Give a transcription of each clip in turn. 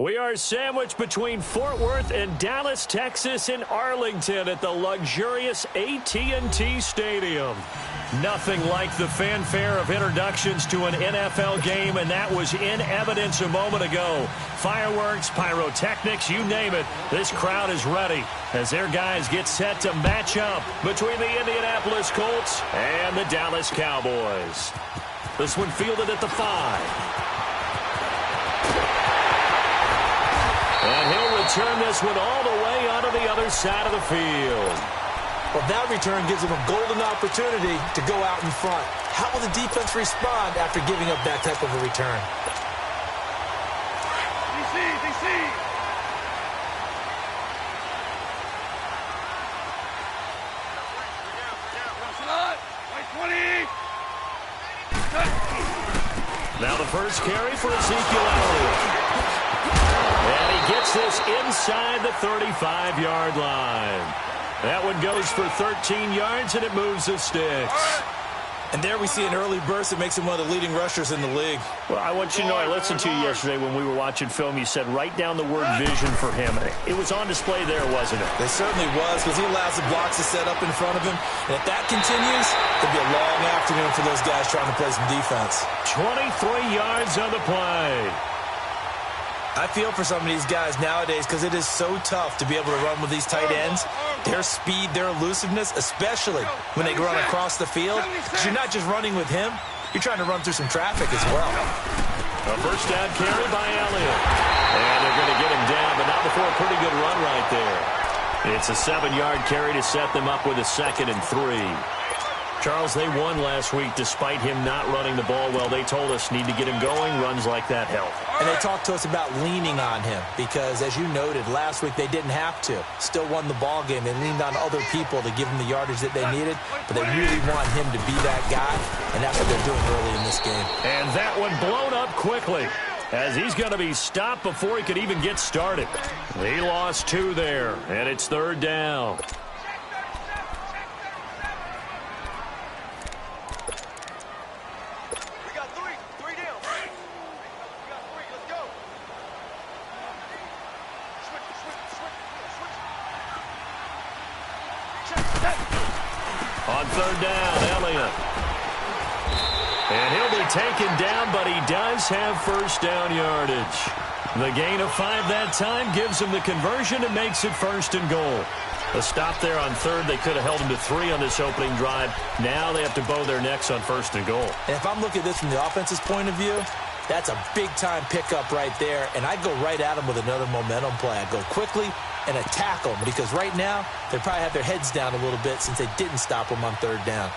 We are sandwiched between Fort Worth and Dallas, Texas in Arlington at the luxurious AT&T Stadium. Nothing like the fanfare of introductions to an NFL game, and that was in evidence a moment ago. Fireworks, pyrotechnics, you name it. This crowd is ready as their guys get set to match up between the Indianapolis Colts and the Dallas Cowboys. This one fielded at the 5. And he'll return this one all the way onto the other side of the field. Well, that return gives them a golden opportunity to go out in front. How will the defense respond after giving up that type of a return? DC. Now the first carry for Ezekiel Elliott. And he gets this inside the 35-yard line. That one goes for 13 yards, and it moves the sticks. And there we see an early burst that makes him one of the leading rushers in the league. Well, I want you to know, I listened to you yesterday when we were watching film. You said write down the word vision for him. It was on display there, wasn't it? It certainly was, because he allows the blocks to set up in front of him. And if that continues, it'll be a long afternoon for those guys trying to play some defense. 23 yards on the play. I feel for some of these guys nowadays because it is so tough to be able to run with these tight ends. Their speed, their elusiveness, especially when they run across the field. Because you're not just running with him, you're trying to run through some traffic as well. A first down carry by Elliott. And they're going to get him down, but not before a pretty good run right there. It's a 7-yard carry to set them up with a 2nd and 3. Charles, they won last week despite him not running the ball well. They told us need to get him going. Runs like that help. And they talked to us about leaning on him because, as you noted, last week they didn't have to. Still won the ball game. They leaned on other people to give them the yardage that they needed, but they really want him to be that guy, and that's what they're doing early in this game. And that one blown up quickly as he's going to be stopped before he could even get started. He lost 2 there, and it's 3rd down. On 3rd down, Elliott. And he'll be taken down, but he does have first down yardage. The gain of 5 that time gives him the conversion and makes it 1st and goal. A stop there on 3rd. They could have held him to 3 on this opening drive. Now they have to bow their necks on 1st and goal. And if I'm looking at this from the offense's point of view, that's a big-time pickup right there. And I'd go right at him with another momentum play. I'd go quickly and attack them because right now they probably have their heads down a little bit since they didn't stop them on 3rd down.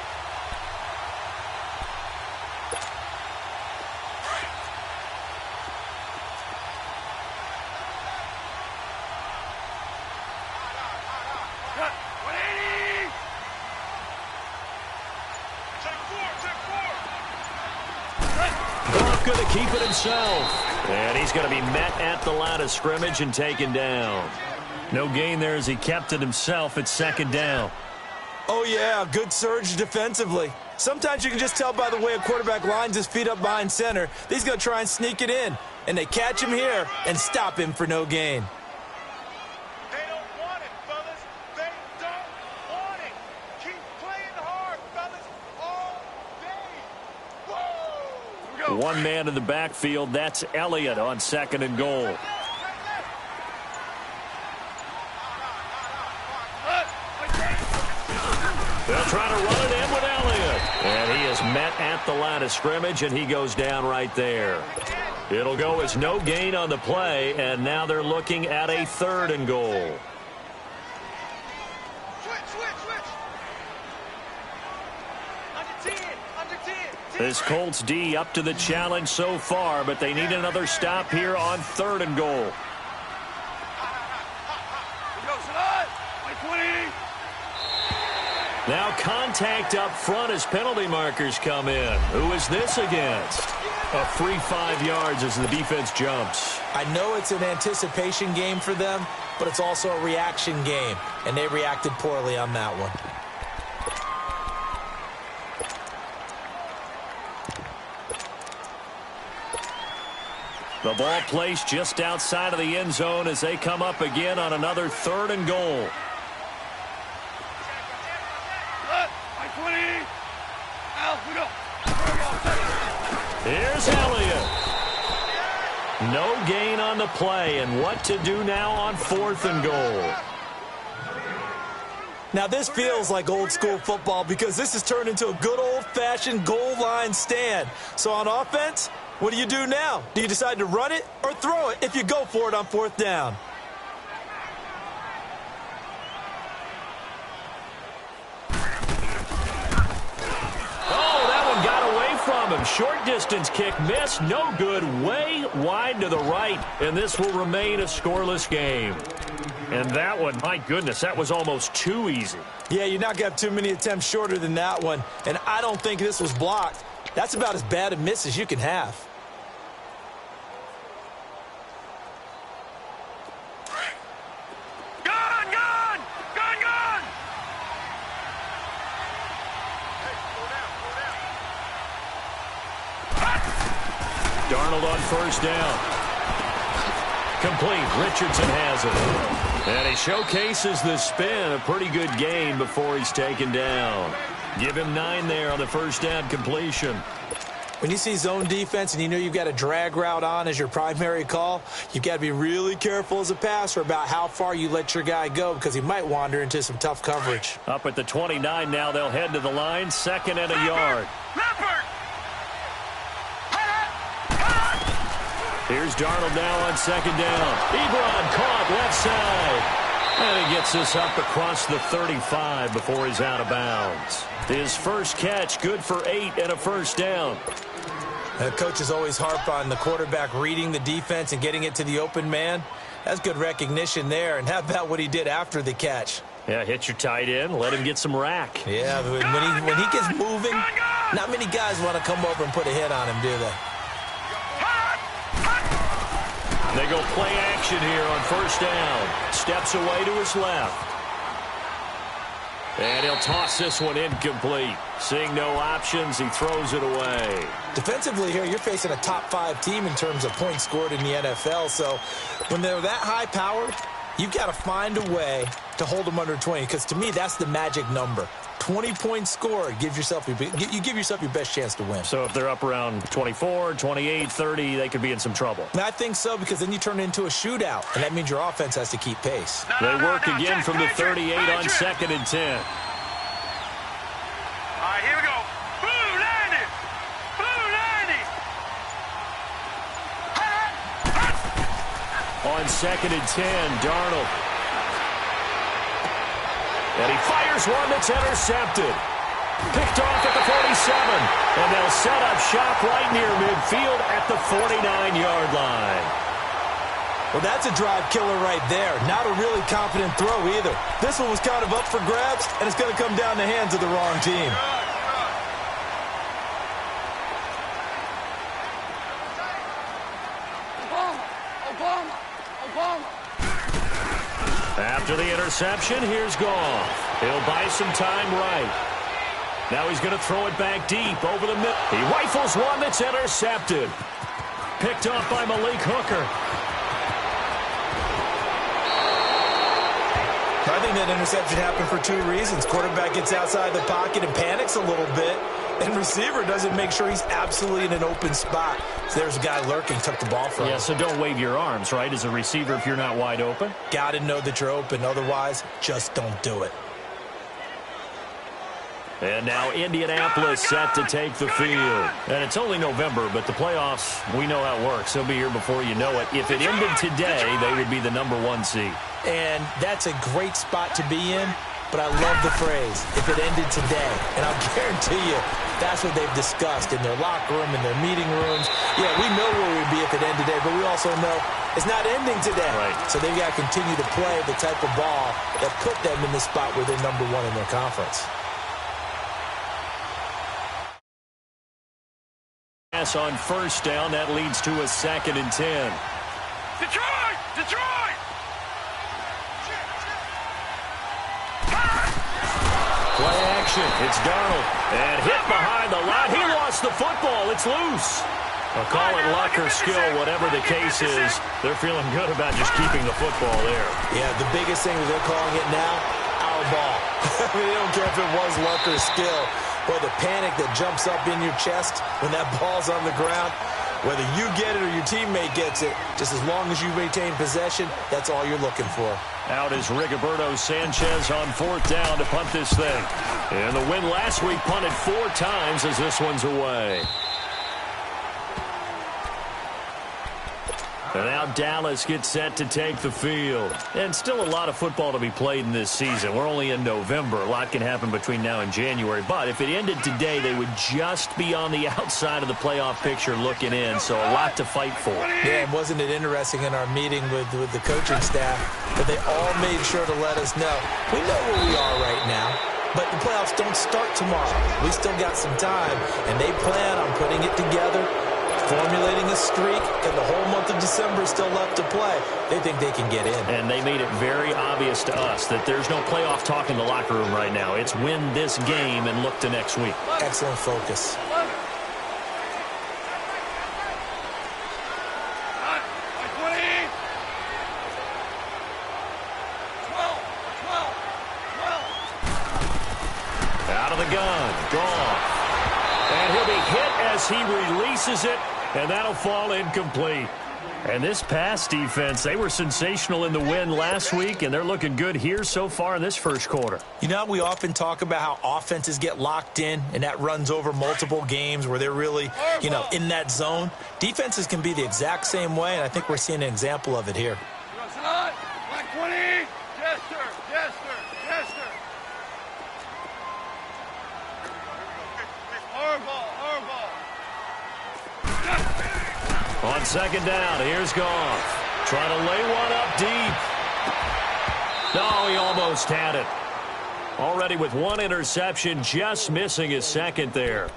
Going to keep it himself. And he's going to be met at the line of scrimmage and taken down. No gain there as he kept it himself at 2nd down. Oh, yeah, good surge defensively. Sometimes you can just tell by the way a quarterback lines his feet up behind center. He's going to try and sneak it in. And they catch him here and stop him for no gain. They don't want it, fellas. They don't want it. Keep playing hard, fellas, all day. Whoa! One man in the backfield. That's Elliott on 2nd and goal. They'll try to run it in with Elliott. And he is met at the line of scrimmage, and he goes down right there. It'll go as no gain on the play, and now they're looking at a 3rd and goal. This Colts D up to the challenge so far, but they need another stop here on 3rd and goal. Now contact up front as penalty markers come in. Who is this against? A free 5 yards as the defense jumps. I know it's an anticipation game for them, but it's also a reaction game, and they reacted poorly on that one. The ball placed just outside of the end zone as they come up again on another 3rd and goal. Here's Elliott. No gain on the play, and what to do now on 4th and goal. Now this feels like old school football because this has turned into a good old-fashioned goal line stand. So on offense, what do you do now? Do you decide to run it or throw it if you go for it on 4th down? Short distance kick missed, no good, way wide to the right, and this will remain a scoreless game. And that one, my goodness, that was almost too easy. Yeah, you're not going to have too many attempts shorter than that one, and I don't think this was blocked. That's about as bad a miss as you can have. Darnold on 1st down. Complete. Richardson has it. And he showcases the spin. A pretty good gain before he's taken down. Give him 9 there on the 1st down completion. When you see zone defense and you know you've got a drag route on as your primary call, you've got to be really careful as a passer about how far you let your guy go because he might wander into some tough coverage. Up at the 29 now, they'll head to the line. 2nd and a yard. Here's Darnold now on 2nd down. Ebron caught left side. And he gets this up across the 35 before he's out of bounds. His first catch, good for 8 and a 1st down. The coaches always harp on the quarterback reading the defense and getting it to the open man. That's good recognition there. And how about what he did after the catch? Yeah, hit your tight end, let him get some rack. Yeah, but when he gets moving, not many guys want to come over and put a hit on him, do they? They go play action here on 1st down. Steps away to his left. And he'll toss this one incomplete. Seeing no options, he throws it away. Defensively here, you're facing a top 5 team in terms of points scored in the NFL. So when they're that high-powered, you've got to find a way to hold them under 20. Because to me, that's the magic number. 20 points scored, you give yourself your best chance to win. So if they're up around 24, 28, 30, they could be in some trouble. And I think so, because then you turn it into a shootout, and that means your offense has to keep pace. They work again from the 38 on 2nd and 10. All right, here we go. Blue 90. Blue 90. On 2nd and 10, Darnold. And he fires one that's intercepted. Picked off at the 47. And they'll set up shop right near midfield at the 49-yard line. Well, that's a drive killer right there. Not a really confident throw either. This one was kind of up for grabs, and it's going to come down the hands of the wrong team. After the interception, here's Goff. He'll buy some time right. Now he's going to throw it back deep over the middle. He rifles one that's intercepted. Picked off by Malik Hooker. I think that interception happened for 2 reasons. Quarterback gets outside the pocket and panics a little bit. And receiver doesn't make sure he's absolutely in an open spot. So there's a guy lurking, took the ball from him. Yeah, so don't wave your arms, right, as a receiver if you're not wide open. Got to know that you're open. Otherwise, just don't do it. And now Indianapolis set to take the field. And it's only November, but the playoffs, we know how it works. They'll be here before you know it. If it ended today, they would be the #1 seed. And that's a great spot to be in. But I love the phrase, if it ended today. And I'll guarantee you, that's what they've discussed in their locker room, in their meeting rooms. Yeah, we know where we'd be if it ended today, but we also know it's not ending today. Right. So they've got to continue to play the type of ball that put them in the spot where they're #1 in their conference. Pass on 1st down, that leads to a 2nd and 10. Detroit! Detroit! Play action. It's Darnold. And hit behind the line. He lost the football. It's loose. Well, call it luck or skill, whatever the case is, they're feeling good about just keeping the football there. Yeah, the biggest thing that they're calling it now, our ball. I mean, they don't care if it was luck or skill. Or the panic that jumps up in your chest when that ball's on the ground. Whether you get it or your teammate gets it, just as long as you maintain possession, that's all you're looking for. Out is Rigoberto Sanchez on 4th down to punt this thing. And the win last week punted 4 times as this one's away. And now Dallas gets set to take the field. And still a lot of football to be played in this season. We're only in November. A lot can happen between now and January. But if it ended today, they would just be on the outside of the playoff picture looking in. So a lot to fight for. Yeah, and wasn't it interesting in our meeting with the coaching staff that they all made sure to let us know, we know where we are right now, but the playoffs don't start tomorrow. We still got some time, and they plan on putting it together, formulating a streak, and the whole month of December is still left to play. They think they can get in. And they made it very obvious to us that there's no playoff talk in the locker room right now. It's win this game and look to next week. Excellent focus. Out of the gun, Goff. And he'll be hit as he releases it, and that'll fall incomplete. And this pass defense, they were sensational in the win last week, and they're looking good here so far in this first quarter. You know, we often talk about how offenses get locked in, and that runs over multiple games where they're really, in that zone. Defenses can be the exact same way, and I think we're seeing an example of it here. Black 20. Yes, sir. Yes, sir. Yes, sir. Hardball. On 2nd down, here's Goff. Trying to lay one up deep. No, he almost had it. Already with 1 interception, just missing his 2nd there.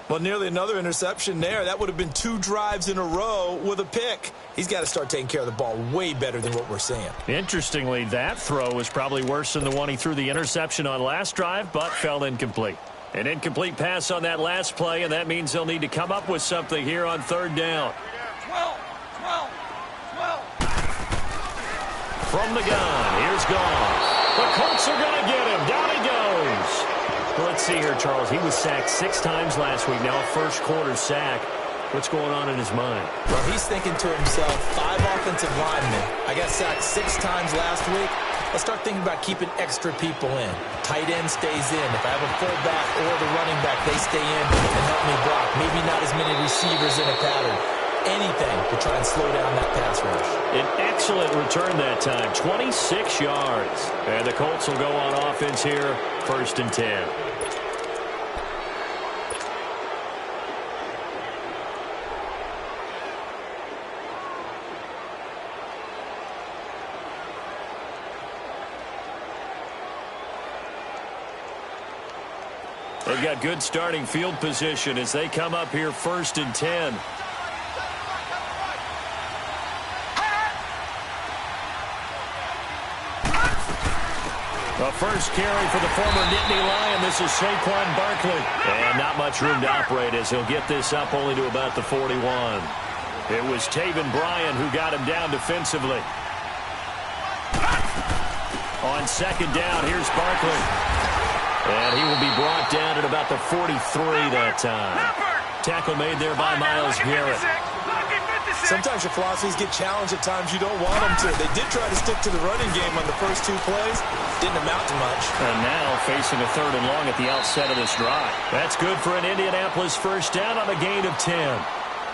Well, nearly another interception there. That would have been 2 drives in a row with a pick. He's got to start taking care of the ball way better than what we're seeing. Interestingly, that throw was probably worse than the one he threw the interception on last drive, but fell incomplete. An incomplete pass on that last play, and that means they'll need to come up with something here on 3rd down. 12. From the gun, here's Goff. The Colts are going to get him. Down he goes. Let's see here, Charles. He was sacked 6 times last week. Now a first-quarter sack. What's going on in his mind? Well, he's thinking to himself, 5 offensive linemen. I got sacked 6 times last week. Let's start thinking about keeping extra people in. Tight end stays in. If I have a fullback or the running back, they stay in and help me block. Maybe not as many receivers in a pattern. Anything to try and slow down that pass rush. An excellent return that time. 26 yards. And the Colts will go on offense here. 1st and 10. They've got good starting field position as they come up here 1st and 10. The first carry for the former Nittany Lion. This is Saquon Barkley. And not much room to operate as he'll get this up only to about the 41. It was Taven Bryan who got him down defensively. On 2nd down, here's Barkley. And he will be brought down at about the 43 that time. Tackle made there by Myles Garrett. Sometimes your philosophies get challenged at times you don't want them to. They did try to stick to the running game on the first 2 plays. Didn't amount to much. And now facing a 3rd and long at the outset of this drive. That's good for an Indianapolis first down on a gain of 10.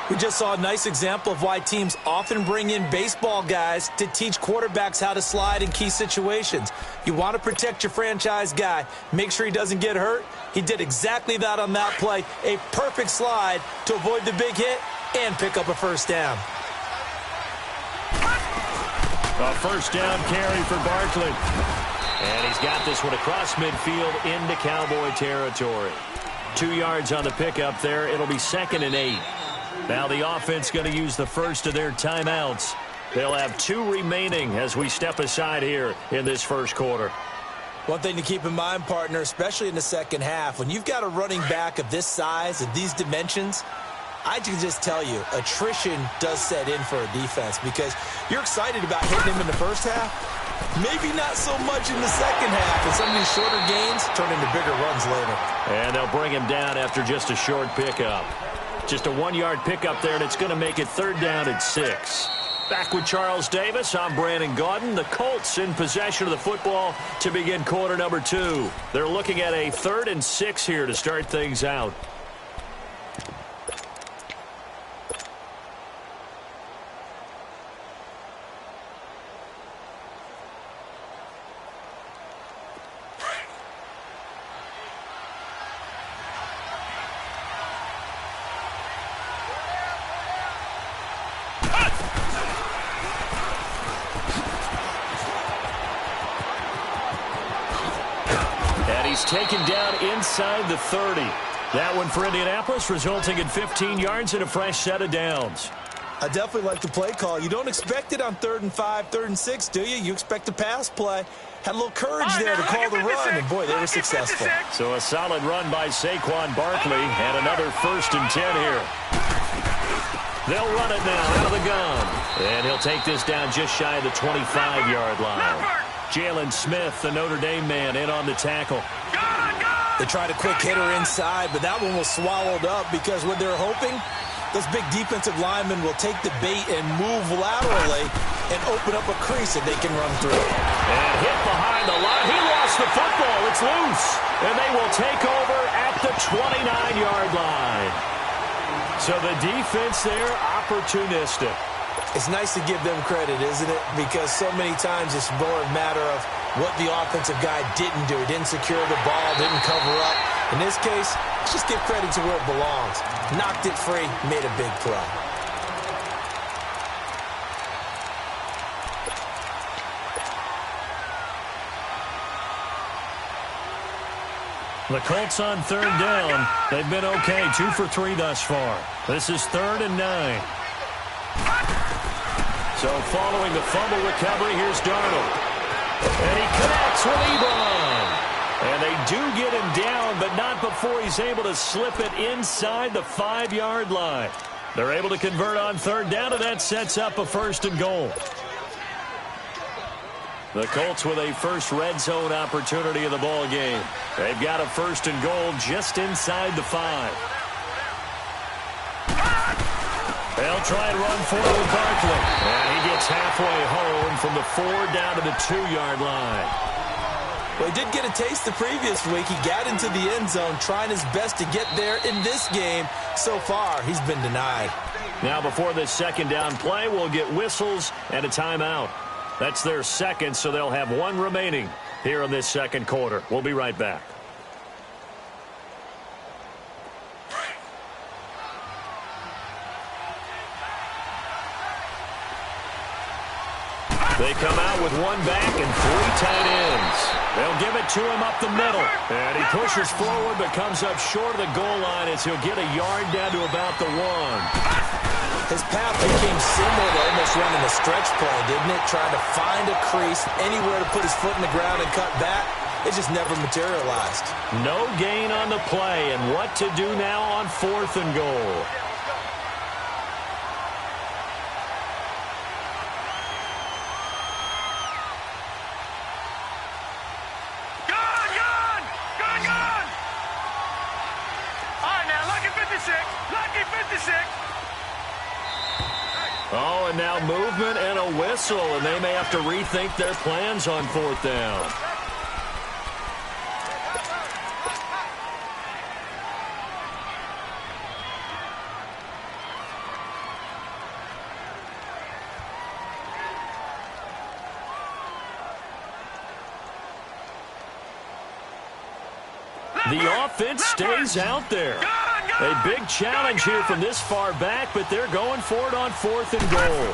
We just saw a nice example of why teams often bring in baseball guys to teach quarterbacks how to slide in key situations. You want to protect your franchise guy. Make sure he doesn't get hurt. He did exactly that on that play. A perfect slide to avoid the big hit and pick up a first down. A first down carry for Barkley. And he's got this one across midfield into Cowboy territory. 2 yards on the pickup there. It'll be 2nd and 8. Now the offense going to use the first of their timeouts. They'll have 2 remaining as we step aside here in this first quarter. One thing to keep in mind, partner, especially in the second half, when you've got a running back of this size and these dimensions, I can just tell you, attrition does set in for a defense because you're excited about hitting him in the first half. Maybe not so much in the second half, and some of these shorter gains turn into bigger runs later. And they'll bring him down after just a short pickup. Just a 1-yard pickup there, and it's going to make it 3rd down and 6. Back with Charles Davis, I'm Brandon Gaudin. The Colts in possession of the football to begin quarter number 2. They're looking at a 3rd and 6 here to start things out. Taken down inside the 30. That one for Indianapolis, resulting in 15 yards and a fresh set of downs. I definitely like the play call. You don't expect it on 3rd and 5, 3rd and 6, do you? You expect a pass play. Had a little courage there to call the run, and boy, they were successful. So a solid run by Saquon Barkley, and another 1st and 10 here. They'll run it now out of the gun. And he'll take this down just shy of the 25-yard line. Jalen Smith, the Notre Dame man, in on the tackle. They tried a quick hitter inside, but that one was swallowed up because what they're hoping, those big defensive linemen will take the bait and move laterally and open up a crease that they can run through. And hit behind the line. He lost the football. It's loose. And they will take over at the 29-yard line. So the defense there, opportunistic. It's nice to give them credit, isn't it? Because so many times it's more a matter of what the offensive guy didn't do. Didn't secure the ball, didn't cover up. In this case, let's just give credit to where it belongs. Knocked it free, made a big play. The Colts on 3rd down. They've been okay, 2 for 3 thus far. This is 3rd and 9. So following the fumble recovery, here's Darnold. And he connects with Ebron. And they do get him down, but not before he's able to slip it inside the 5-yard line. They're able to convert on 3rd down, and that sets up a 1st and goal. The Colts with a first red zone opportunity of the ball game. They've got a 1st and goal just inside the 5. They'll try and run for it with Barkley. And he gets halfway home from the 4 down to the 2-yard line. Well, he did get a taste the previous week. He got into the end zone trying his best to get there in this game. So far, he's been denied. Now before this 2nd down play, we'll get whistles and a timeout. That's their 2nd, so they'll have 1 remaining here in this 2nd quarter. We'll be right back. They come out with 1 back and 3 tight ends. They'll give it to him up the middle. And he pushes forward but comes up short of the goal line as he'll get a yard down to about the 1. His path became similar to almost running a stretch play, didn't it? Trying to find a crease, anywhere to put his foot in the ground and cut back. It just never materialized. No gain on the play, and what to do now on 4th and goal. Oh, and now movement and a whistle, and they may have to rethink their plans on 4th down. The offense stays out there. A big challenge here from this far back, but they're going for it on 4th and goal.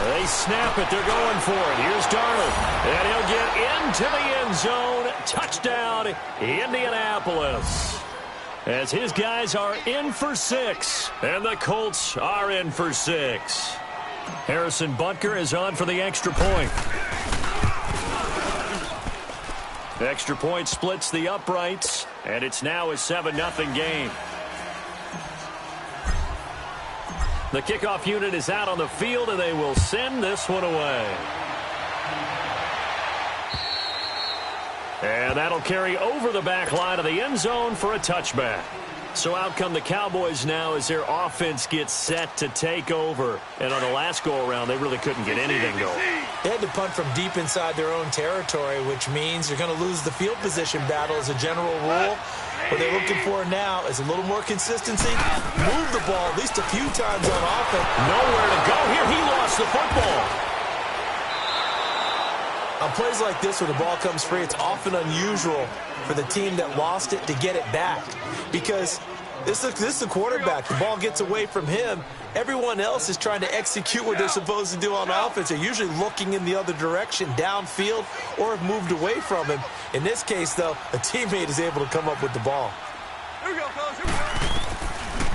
They snap it. They're going for it. Here's Darnold. And he'll get into the end zone. Touchdown, Indianapolis. As his guys are in for 6, and the Colts are in for 6. Harrison Butker is on for the extra point. The extra point splits the uprights, and it's now a 7-0 game. The kickoff unit is out on the field, and they will send this one away. And that'll carry over the back line of the end zone for a touchback. So out come the Cowboys now as their offense gets set to take over. And on the last go-around, they really couldn't get anything going. They had to punt from deep inside their own territory, which means you're going to lose the field position battle as a general rule. What they're looking for now is a little more consistency. Move the ball at least a few times on offense. Nowhere to go here. He lost the football. On plays like this, when the ball comes free, it's often unusual for the team that lost it to get it back. Because this is the quarterback. The ball gets away from him. Everyone else is trying to execute what they're supposed to do on offense. They're usually looking in the other direction, downfield, or have moved away from him. In this case, though, a teammate is able to come up with the ball. Here we go, fellas. Here we go.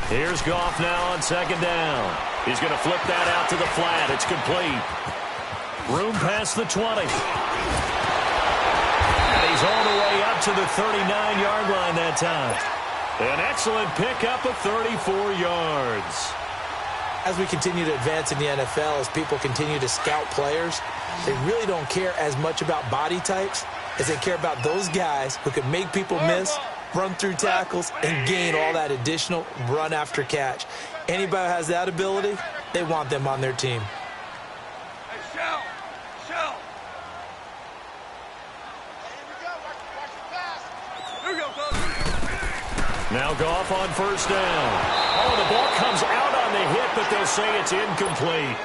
Here's Goff now on second down. He's going to flip that out to the flat. It's complete. Room past the 20. And he's all the way up to the 39-yard line that time. An excellent pickup of 34 yards. As we continue to advance in the NFL, as people continue to scout players, they really don't care as much about body types as they care about those guys who can make people miss, run through tackles, and gain all that additional run after catch. Anybody who has that ability, they want them on their team. Hey, Shell. Here we go, fellas. Now Goff on first down. Oh, the ball comes out on the hit, but they'll say it's incomplete.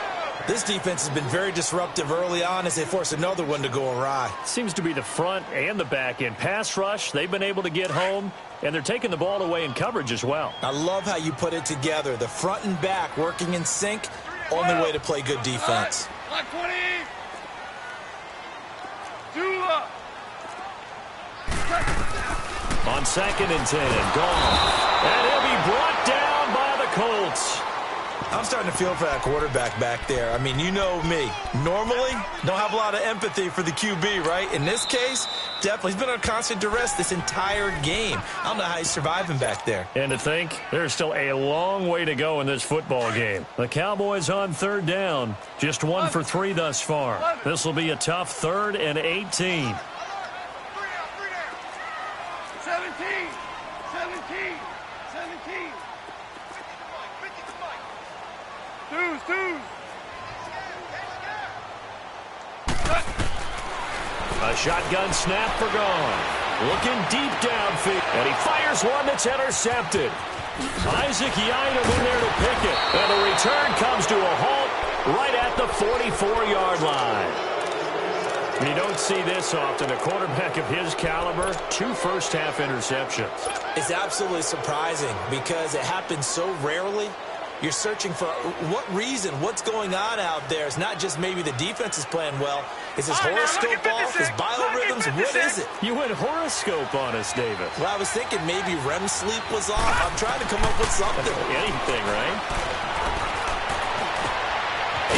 This defense has been very disruptive early on as they force another one to go awry. Seems to be the front and the back end. Pass rush, they've been able to get home, and they're taking the ball away in coverage as well. I love how you put it together. The front and back working in sync, only way to play good defense. Black 20. Dula. On second and 10, Goff. And he'll be brought down by the Colts. I'm starting to feel for that quarterback back there. I mean, you know me. Normally, don't have a lot of empathy for the QB, right? In this case, definitely. He's been on constant duress this entire game. I don't know how he's surviving back there. And to think, there's still a long way to go in this football game. The Cowboys on third down. Just 1 for 3 thus far. This will be a tough 3rd and 18. 17. Twos. A shotgun snap for Goff. Looking deep downfield. And he fires one that's intercepted. Isaac Yiadom in there to pick it. And the return comes to a halt right at the 44-yard line. You don't see this often. A quarterback of his caliber, 2 first-half interceptions. It's absolutely surprising because it happens so rarely. You're searching for what reason, what's going on out there. It's not just maybe the defense is playing well. Is his horoscope off? His biorhythms? What is it? You went horoscope on us, David. Well, I was thinking maybe REM sleep was off. I'm trying to come up with something. Anything, right?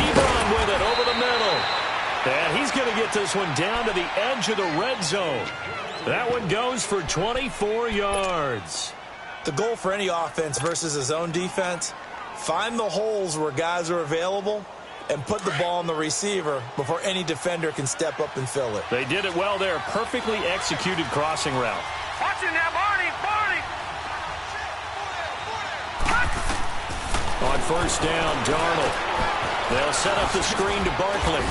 Ebron with it over the middle. And he's going to get this one down to the edge of the red zone. That one goes for 24 yards. The goal for any offense versus his own defense, find the holes where guys are available and put the ball on the receiver before any defender can step up and fill it. They did it well there. Perfectly executed crossing route. Watch it now, Barney. On first down, Darnold. They'll set up the screen to Barkley.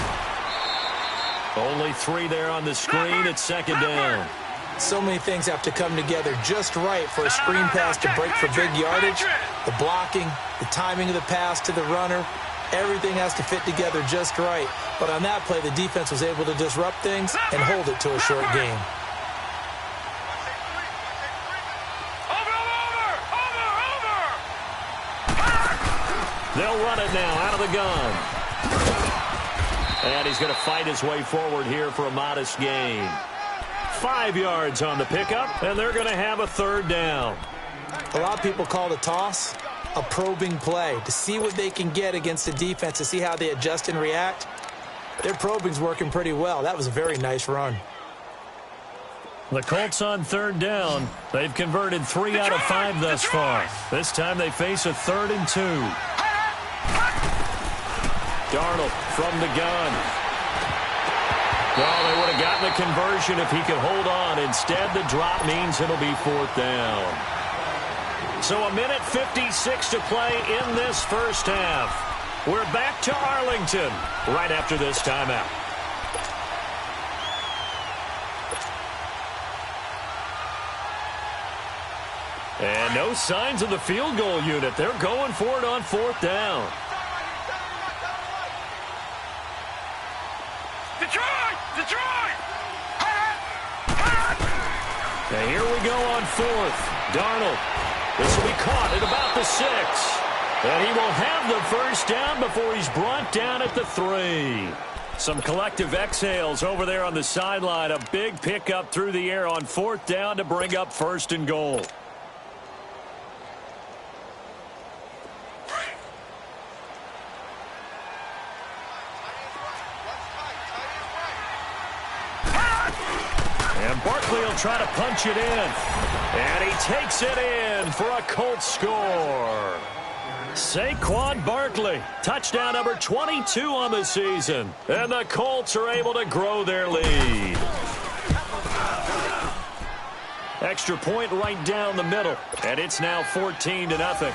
Only 3 there on the screen at second down. So many things have to come together just right for a screen pass to break for big yardage. The blocking, the timing of the pass to the runner, everything has to fit together just right. But on that play, the defense was able to disrupt things and hold it to a short game. They'll run it now out of the gun. And he's going to fight his way forward here for a modest gain. 5 yards on the pickup, and they're going to have a third down. A lot of people call the toss a probing play to see what they can get against the defense, to see how they adjust and react. Their probing's working pretty well. That was a very nice run. The Colts on third down. They've converted 3 out of 5 thus far. This time they face a 3rd and 2. Darnold from the gun. Well, they would have gotten the conversion if he could hold on. Instead, the drop means it'll be 4th down. So 1:56 to play in this first half. We're back to Arlington right after this timeout. And no signs of the field goal unit. They're going for it on 4th down. Detroit! And here we go on 4th. Darnold. This will be caught at about the 6. And he will have the first down before he's brought down at the 3. Some collective exhales over there on the sideline. A big pickup through the air on 4th down to bring up 1st and goal. And Barkley will try to punch it in. And he takes it in for a Colts score. Saquon Barkley, touchdown number 22 on the season. And the Colts are able to grow their lead. Extra point right down the middle. And it's now 14-0.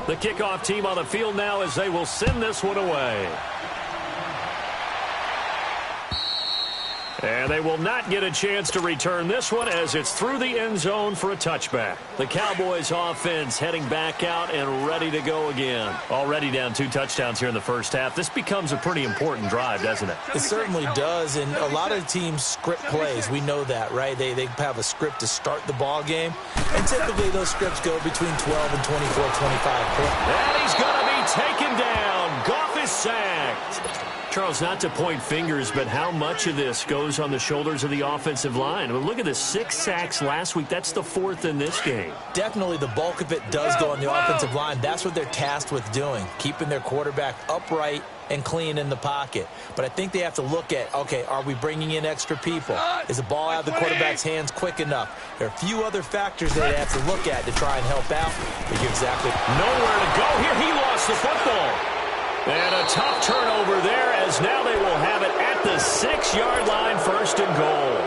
The kickoff team on the field now as they will send this one away. And they will not get a chance to return this one as it's through the end zone for a touchback. The Cowboys offense heading back out and ready to go again. Already down 2 touchdowns here in the first half. This becomes a pretty important drive, doesn't it? It certainly does, and a lot of teams script plays. We know that, right? They have a script to start the ball game, and typically those scripts go between 12 and 24, 25 points. And he's going to be taken down. Goff is sacked. Charles, not to point fingers, but how much of this goes on the shoulders of the offensive line? I mean, look at the 6 sacks last week. That's the 4th in this game. Definitely the bulk of it does go on the offensive line. That's what they're tasked with doing, keeping their quarterback upright and clean in the pocket. But I think they have to look at, okay, are we bringing in extra people? Is the ball out of the quarterback's hands quick enough? There are a few other factors that they have to look at to try and help out. But you're exactly nowhere to go here. He lost the football. And a tough turnover there as now they will have it at the 6-yard line, 1st and goal.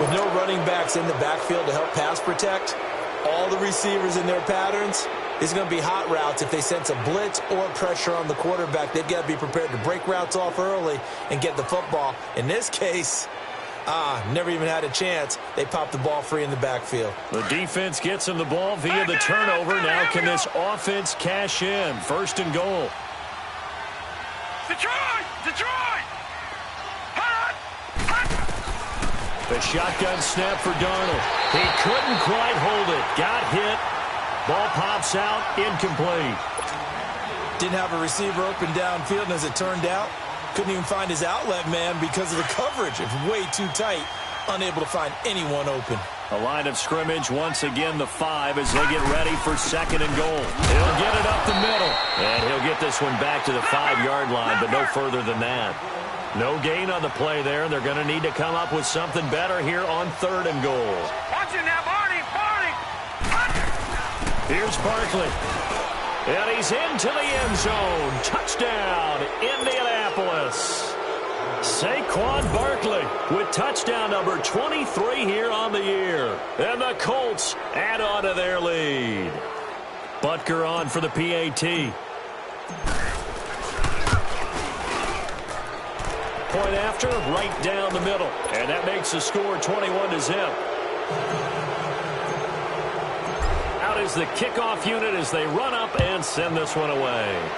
With no running backs in the backfield to help pass protect, all the receivers in their patterns, it's going to be hot routes. If they sense a blitz or pressure on the quarterback, they've got to be prepared to break routes off early and get the football. In this case, never even had a chance. They popped the ball free in the backfield. The defense gets him the ball via the turnover. Now can this offense cash in? 1st and goal. Detroit! The shotgun snap for Darnold. He couldn't quite hold it. Got hit. Ball pops out. Incomplete. Didn't have a receiver open downfield, and as it turned out, couldn't even find his outlet man because of the coverage. It's way too tight. Unable to find anyone open. A line of scrimmage, once again the 5 as they get ready for 2nd and goal. He'll get it up the middle. And he'll get this one back to the 5-yard line, but no further than that. No gain on the play there. They're going to need to come up with something better here on 3rd and goal. Watch it now, Barney! Here's Barkley. And he's into the end zone. Touchdown, Indianapolis. Saquon Barkley with touchdown number 23 here on the year. And the Colts add on to their lead. Butker on for the PAT. Point after, right down the middle. And that makes the score 21-0. Out is the kickoff unit as they run up and send this one away.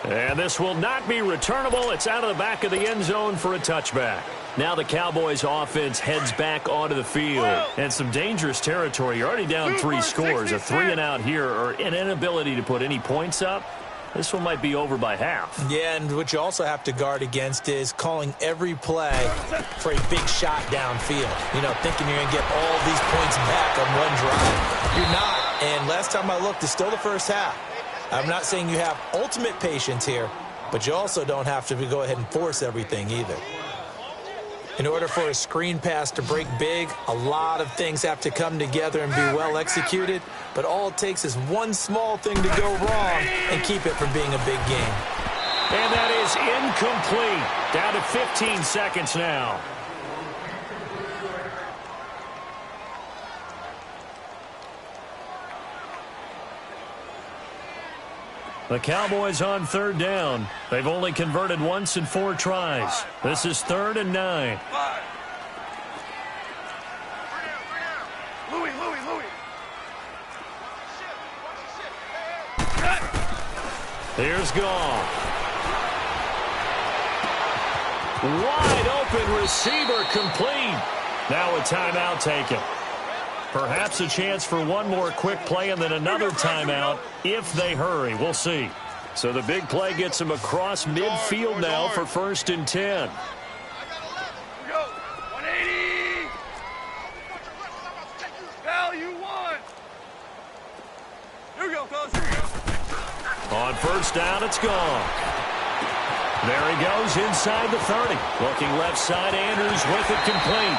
And this will not be returnable. It's out of the back of the end zone for a touchback. Now the Cowboys offense heads back onto the field. And some dangerous territory. You're already down 3 scores. A 3-and-out here or an inability to put any points up. This one might be over by half. Yeah, and what you also have to guard against is calling every play for a big shot downfield. You know, thinking you're going to get all these points back on one drive. You're not. And last time I looked, it's still the first half. I'm not saying you have ultimate patience here, but you also don't have to go ahead and force everything either. In order for a screen pass to break big, a lot of things have to come together and be well executed, but all it takes is one small thing to go wrong and keep it from being a big game. And that is incomplete. Down to 15 seconds now. The Cowboys on third down. They've only converted once in 4 tries. This is 3rd and 9. Louis. Here's Goff. Wide open receiver complete. Now a timeout taken. Perhaps a chance for one more quick play and then another timeout if they hurry. We'll see. So the big play gets him across midfield now for 1st and 10. Here we go. 180. Value 1. Here we go, fellas. Here we go. On 1st down, it's gone. There he goes inside the 30. Looking left side, Andrews with it complete.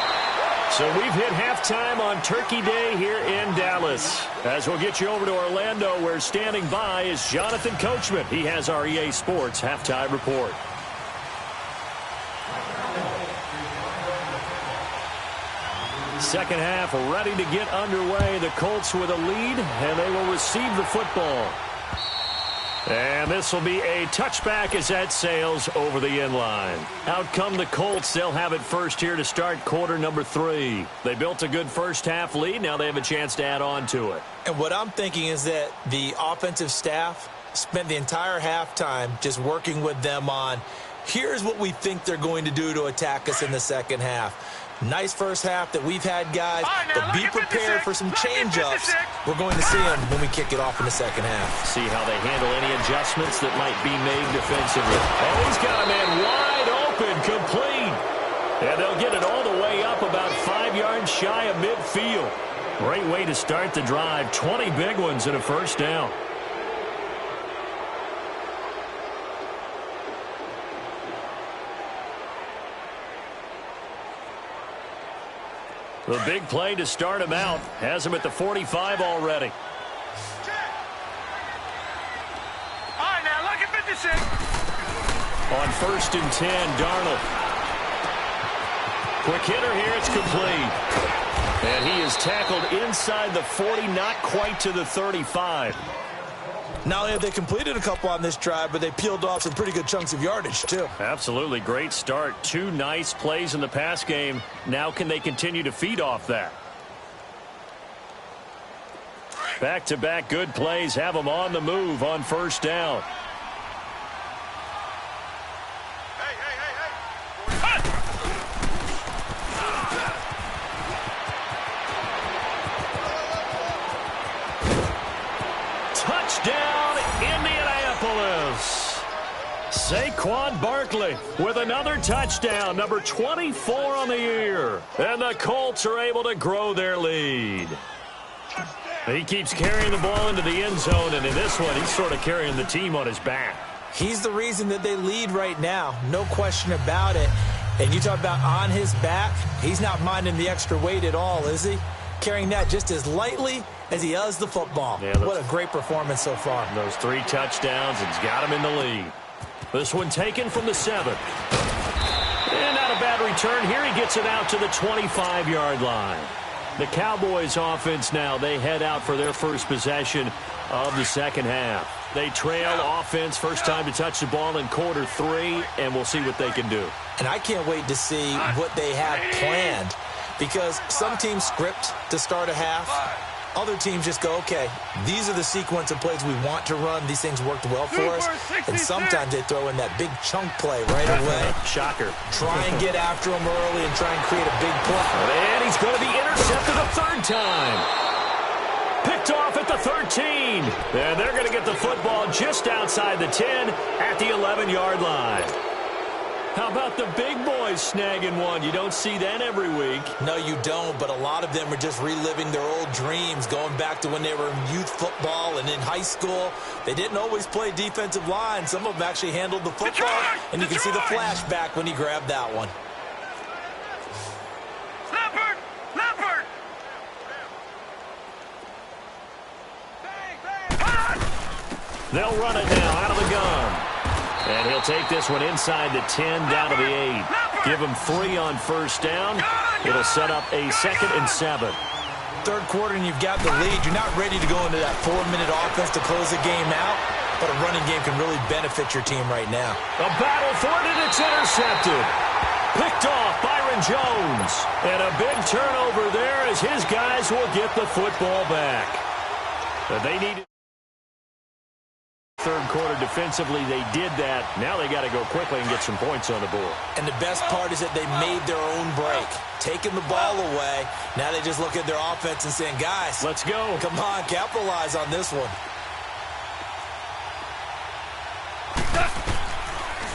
So we've hit halftime on Turkey Day here in Dallas. As we'll get you over to Orlando, where standing by is Jonathan Coachman. He has our EA Sports halftime report. Second half ready to get underway. The Colts with a lead, and they will receive the football. And this will be a touchback as that sails over the end line. Out come the Colts. They'll have it first here to start quarter number 3. They built a good first half lead. Now they have a chance to add on to it. And what I'm thinking is that the offensive staff spent the entire halftime just working with them on, here's what we think they're going to do to attack us in the second half. Nice first half that we've had, guys, but be prepared for some change-ups. We're going to see them when we kick it off in the second half. See how they handle any adjustments that might be made defensively. Oh, he's got a man wide open, complete. And they'll get it all the way up about 5 yards shy of midfield. Great way to start the drive. 20 big ones and a first down. The big play to start him out has him at the 45 already. All right, now look at 56. On 1st and 10, Darnold. Quick hitter here, it's complete. And he is tackled inside the 40, not quite to the 35. Not only have they completed a couple on this drive, but they peeled off some pretty good chunks of yardage, too. Absolutely great start. 2 nice plays in the pass game. Now can they continue to feed off that? Back-to-back good plays have them on the move on 1st down. Touchdown, Indianapolis. Saquon Barkley with another touchdown, number 24 on the year. And the Colts are able to grow their lead. He keeps carrying the ball into the end zone, and in this one, he's sort of carrying the team on his back. He's the reason that they lead right now, no question about it. And you talk about on his back, he's not minding the extra weight at all, is he? Carrying that just as lightly as he does the football. Yeah, what a great performance so far. Those 3 touchdowns, it's got him in the lead. This one taken from the 7. And not a bad return. Here he gets it out to the 25-yard line. The Cowboys offense now, they head out for their first possession of the second half. They trail offense, first time to touch the ball in quarter 3, and we'll see what they can do. And I can't wait to see what they have planned, because some teams script to start a half. Other teams just go, okay, these are the sequence of plays we want to run. These things worked well for us. And sometimes they throw in that big chunk play right away. Shocker. Try and get after him early and try and create a big play. And he's going to be intercepted a 3rd time. Picked off at the 13. And they're going to get the football just outside the 10 at the 11-yard line. How about the big boys snagging one? You don't see that every week. No, you don't, but a lot of them are just reliving their old dreams, going back to when they were in youth football and in high school. They didn't always play defensive line. Some of them actually handled the football, and you can see the flashback when he grabbed that one. They'll run it now out of the gun. And he'll take this one inside the 10, down to the 8. Give him 3 on first down. It'll set up a 2nd and 7. Third quarter and you've got the lead. You're not ready to go into that 4-minute offense to close the game out, but a running game can really benefit your team right now. A battle for it, and it's intercepted. Picked off Byron Jones. And a big turnover there as his guys will get the football back. They need third quarter defensively. They did that. Now they got to go quickly and get some points on the board. And the best part is that they made their own break, taking the ball away. Now they just look at their offense and saying, guys, let's go. Come on, capitalize on this one.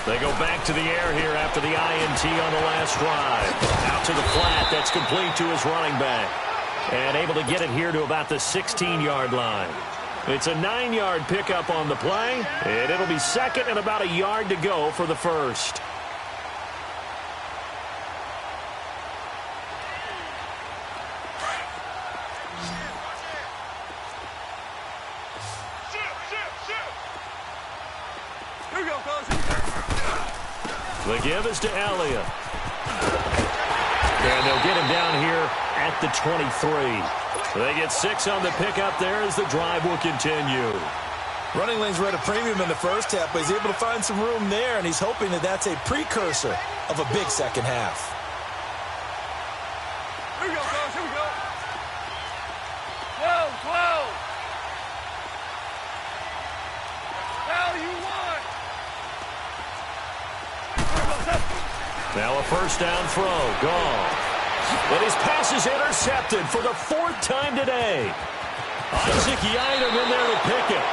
They go back to the air here after the INT on the last drive. Out to the flat. That's complete to his running back. And able to get it here to about the 16-yard line. It's a 9-yard pickup on the play, and it'll be 2nd and about a yard to go for the first. The give is to Elliott. And they'll get him down here at the 23. They get 6 on the pickup there as the drive will continue. Running lanes were at a premium in the first half, but he's able to find some room there, and he's hoping that that's a precursor of a big second half. Here we go, guys. Here we go. Whoa, whoa. Now you want. Now a first down throw. Gone. But his pass is intercepted for the 4th time today. Isaac Yiadom in there to pick it.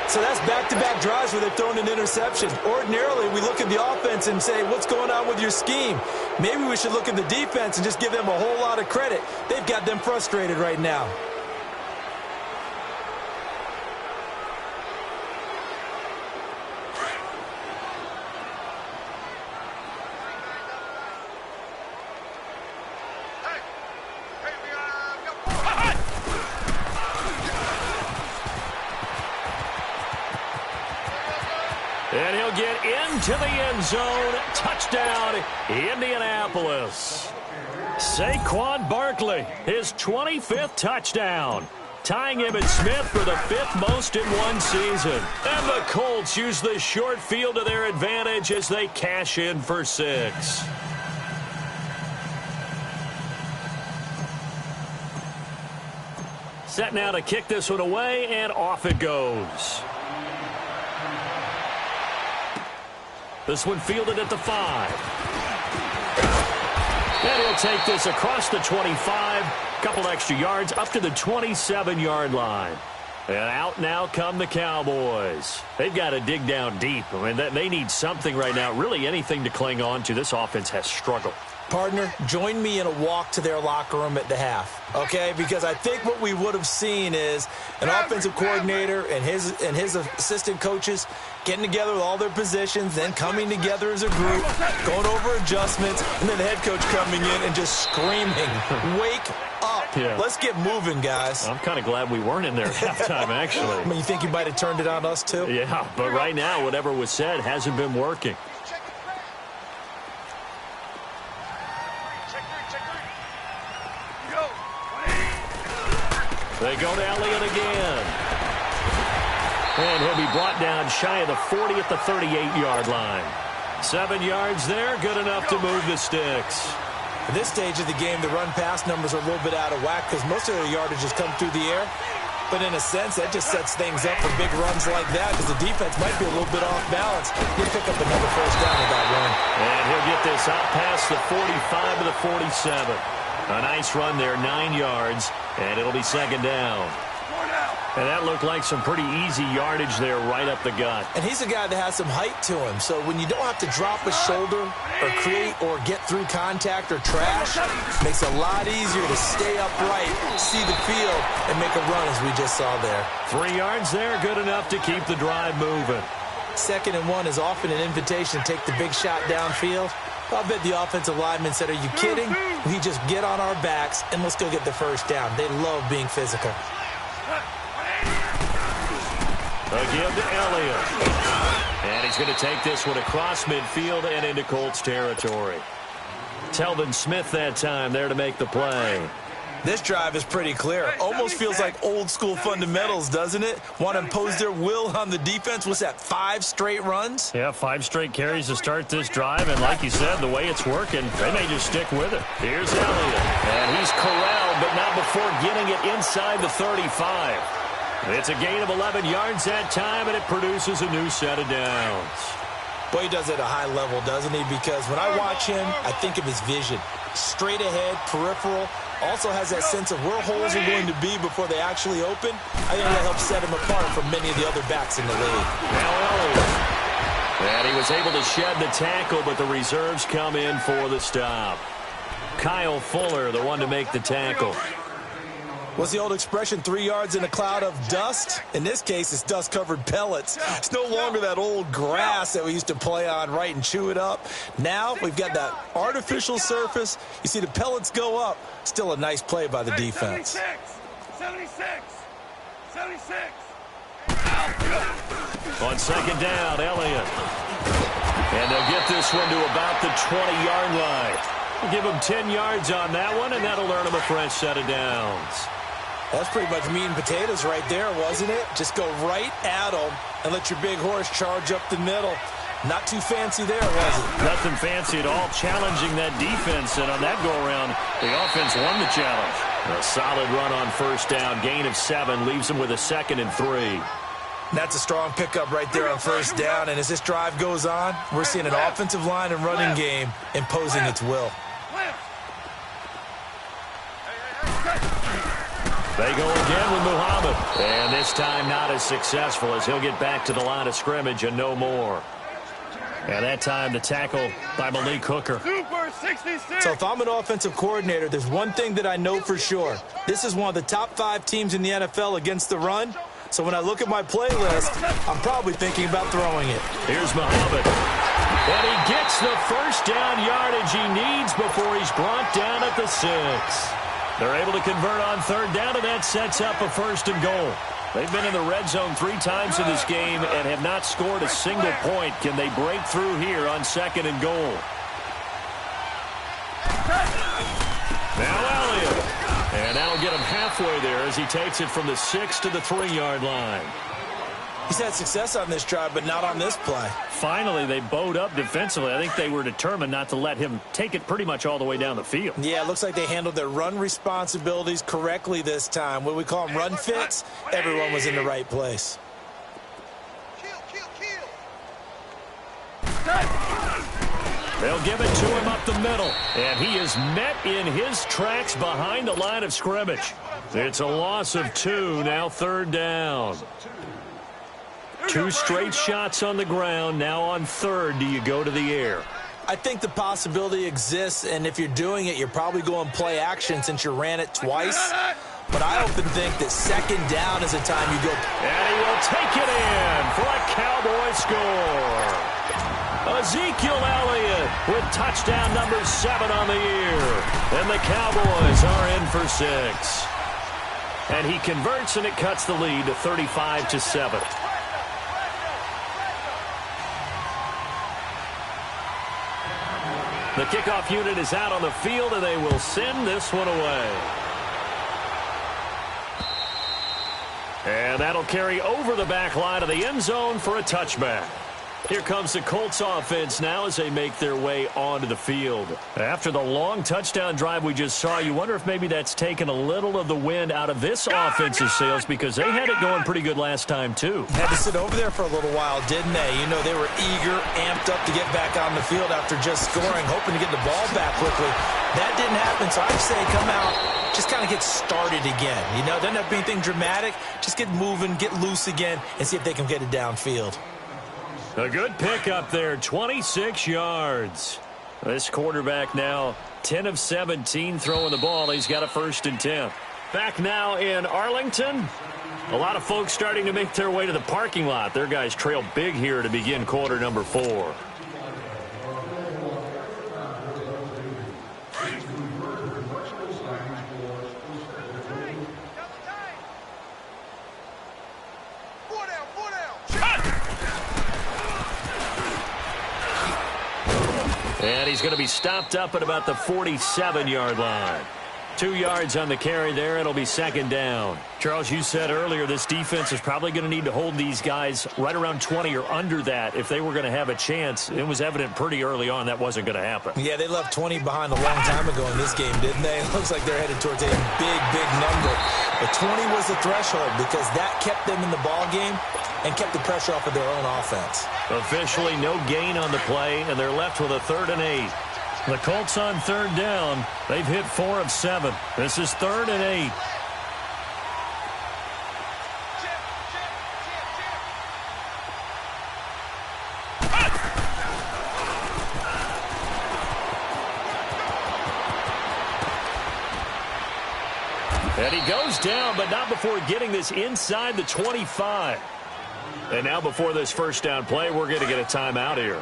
So that's back-to-back drives where they've thrown an interception. Ordinarily, we look at the offense and say, what's going on with your scheme? Maybe we should look at the defense and just give them a whole lot of credit. They've got them frustrated right now. And he'll get into the end zone. Touchdown, Indianapolis. Saquon Barkley, his 25th touchdown. Tying Emmitt Smith for the 5th most in one season. And the Colts use the short field to their advantage as they cash in for 6. Set now to kick this one away, and off it goes. This one fielded at the 5. And he'll take this across the 25. Couple extra yards up to the 27-yard line. And out now come the Cowboys. They've got to dig down deep. I mean, they need something right now, really anything to cling on to. This offense has struggled. Partner, join me in a walk to their locker room at the half, okay? Because I think what we would have seen is an offensive coordinator and his assistant coaches getting together with all their positions, then coming together as a group, going over adjustments, and then the head coach coming in and just screaming, wake up. Yeah. Let's get moving, guys. I'm kind of glad we weren't in there at halftime, actually. I mean, you think you might have turned it on us, too? Yeah, but right now, whatever was said hasn't been working. They go to Elliott again. And he'll be brought down shy of the 40 at the 38-yard line. 7 yards there, good enough to move the sticks. At this stage of the game, the run-pass numbers are a little bit out of whack because most of their yardage has come through the air. But in a sense, that just sets things up for big runs like that because the defense might be a little bit off balance. He'll pick up another first down with that run. And he'll get this out past the 45 to the 47. A nice run there, 9 yards, and it'll be second down. And that looked like some pretty easy yardage there right up the gut. And he's a guy that has some height to him, so when you don't have to drop a shoulder or create or get through contact or trash, it makes it a lot easier to stay upright, see the field, and make a run as we just saw there. 3 yards there, good enough to keep the drive moving. 2nd and 1 is often an invitation to take the big shot downfield. I bet the offensive lineman said, are you kidding? We just get on our backs and let's go get the first down. They love being physical. A give to Elliott. And he's going to take this one across midfield and into Colts territory. Telvin Smith that time there to make the play. This drive is pretty clear. Almost feels like old school fundamentals, doesn't it? Want to impose their will on the defense. What's that, 5 straight runs? Yeah, 5 straight carries to start this drive. And like you said, the way it's working, they may just stick with it. Here's Elliott. And he's corralled, but not before getting it inside the 35. It's a gain of 11 yards that time, and it produces a new set of downs. Boy, he does it at a high level, doesn't he? Because when I watch him, I think of his vision. Straight ahead, peripheral. Also has that sense of where holes are going to be before they actually open. I think that helps set him apart from many of the other backs in the league. Now Elliott. And he was able to shed the tackle, but the reserves come in for the stop. Kyle Fuller, the one to make the tackle. What's the old expression, 3 yards in a cloud of dust? In this case, it's dust-covered pellets. It's no longer that old grass that we used to play on, right, and chew it up. Now we've got that artificial surface. You see the pellets go up. Still a nice play by the defense. 76. On second down, Elliott. And they'll get this one to about the 20-yard line. We'll give them 10 yards on that one, and that'll earn them a fresh set of downs. That's pretty much meat and potatoes right there, wasn't it? Just go right at them and let your big horse charge up the middle. Not too fancy there, was it? Nothing fancy at all, challenging that defense, and on that go-around, the offense won the challenge. A solid run on first down, gain of 7, leaves them with a 2nd and 3. That's a strong pickup right there on first down, and as this drive goes on, we're seeing an offensive line and running game imposing its will. They go again with Muhammad. And this time not as successful as he'll get back to the line of scrimmage and no more. And that time the tackle by Malik Hooker. Super 66. So if I'm an offensive coordinator, there's one thing that I know for sure. This is one of the top 5 teams in the NFL against the run. So when I look at my playlist, I'm probably thinking about throwing it. Here's Muhammad. And he gets the first down yardage he needs before he's brought down at the 6. They're able to convert on third down, and that sets up a 1st and goal. They've been in the red zone 3 times in this game and have not scored a single point. Can they break through here on 2nd and goal? Now Elliott. And that'll get him halfway there as he takes it from the 6 to the 3-yard line. He's had success on this drive, but not on this play. Finally, they bowed up defensively. I think they were determined not to let him take it pretty much all the way down the field. Yeah, it looks like they handled their run responsibilities correctly this time. What we call them run fits, everyone was in the right place. They'll give it to him up the middle, and he is met in his tracks behind the line of scrimmage. It's a loss of 2, now 3rd down. 2 straight shots on the ground. Now on 3rd, do you go to the air? I think the possibility exists, and if you're doing it, you're probably going play action since you ran it twice. But I often think that 2nd down is a time you go. And he will take it in for a Cowboy score. Ezekiel Elliott with touchdown number 7 on the year. And the Cowboys are in for 6. And he converts, and it cuts the lead to 35-7. The kickoff unit is out on the field, and they will send this one away. And that'll carry over the back line of the end zone for a touchback. Here comes the Colts offense now as they make their way onto the field. After the long touchdown drive we just saw, you wonder if maybe that's taken a little of the wind out of this offensive sails, because they had it going pretty good last time too. Had to sit over there for a little while, didn't they? You know, they were eager, amped up to get back on the field after just scoring, hoping to get the ball back quickly. That didn't happen, so I'd say come out, just kind of get started again. You know, doesn't have to be anything dramatic. Just get moving, get loose again, and see if they can get it downfield. A good pick up there, 26 yards. This quarterback now 10 of 17 throwing the ball. He's got a 1st and 10. Back now in Arlington. A lot of folks starting to make their way to the parking lot. Their guys trail big here to begin quarter number 4. And he's going to be stopped up at about the 47-yard line. 2 yards on the carry there. It'll be second down. Charles, you said earlier this defense is probably going to need to hold these guys right around 20 or under that if they were going to have a chance. It was evident pretty early on that wasn't going to happen. Yeah, they left 20 behind a long time ago in this game, didn't they? It looks like they're headed towards a big, big number. But 20 was the threshold because that kept them in the ball game and kept the pressure off of their own offense. Officially no gain on the play, and they're left with a 3rd and 8. The Colts on 3rd down. They've hit 4 of 7. This is 3rd and 8. And he goes down, but not before getting this inside the 25. And now before this first down play, we're going to get a timeout here.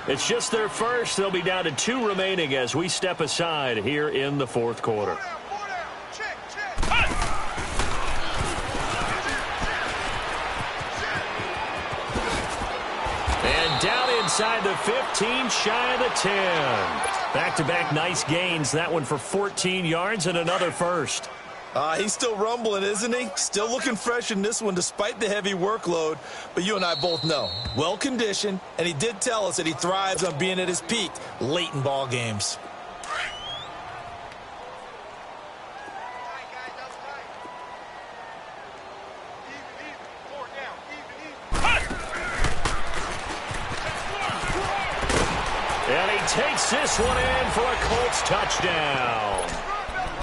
It's just their first. They'll be down to 2 remaining as we step aside here in the 4th quarter. And down inside the 15, shy of the 10. Back-to-back nice gains. That one for 14 yards and another first. He's still rumbling, isn't he? Still looking fresh in this one despite the heavy workload. But you and I both know, well-conditioned, and he did tell us that he thrives on being at his peak late in ball games. And he takes this one in for a Colts touchdown.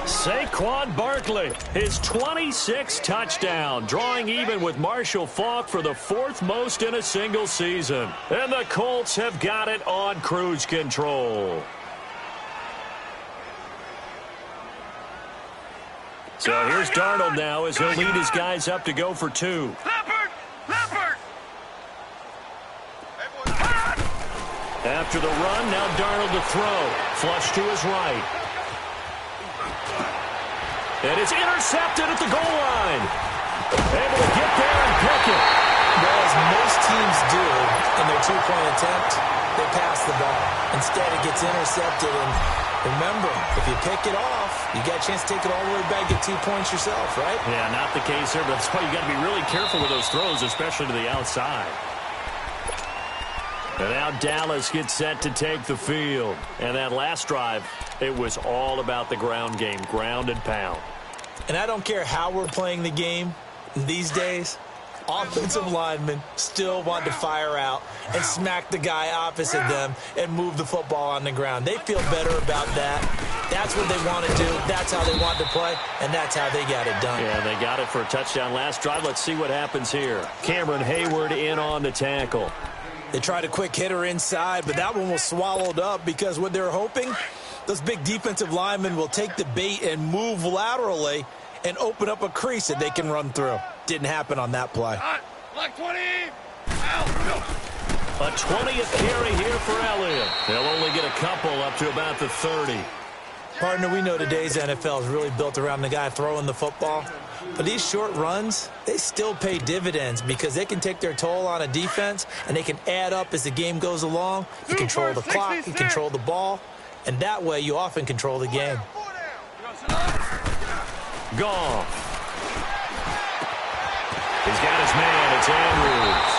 Saquon Barkley, his 26th touchdown, drawing even with Marshall Faulk for the 4th most in a single season. And the Colts have got it on cruise control. So here's Darnold now as he'll lead his guys up to go for 2. After the run, now Darnold to throw. Flush to his right. And it's intercepted at the goal line. Able to get there and pick it. Well, as most teams do in their 2-point attempt, they pass the ball. Instead, it gets intercepted. And remember, if you pick it off, you got a chance to take it all the way back, get 2 points yourself, right? Yeah, not the case here, but that's why you got to be really careful with those throws, especially to the outside. And now Dallas gets set to take the field. And that last drive, it was all about the ground game, ground and pound. And I don't care how we're playing the game these days, offensive linemen still want to fire out and smack the guy opposite them and move the football on the ground. They feel better about that. That's what they want to do. That's how they want to play, and that's how they got it done. Yeah, they got it for a touchdown last drive. Let's see what happens here. Cameron Hayward in on the tackle. They tried a quick hitter inside, but that one was swallowed up because what they're hoping, those big defensive linemen will take the bait and move laterally and open up a crease that they can run through. Didn't happen on that play. Like 20. A 20th carry here for Elliott. They'll only get a couple up to about the 30. Partner, we know today's NFL is really built around the guy throwing the football. But these short runs, they still pay dividends because they can take their toll on a defense and they can add up as the game goes along. You control the clock, you control the ball, and that way you often control the game. Goff. He's got his man. It's Andrews.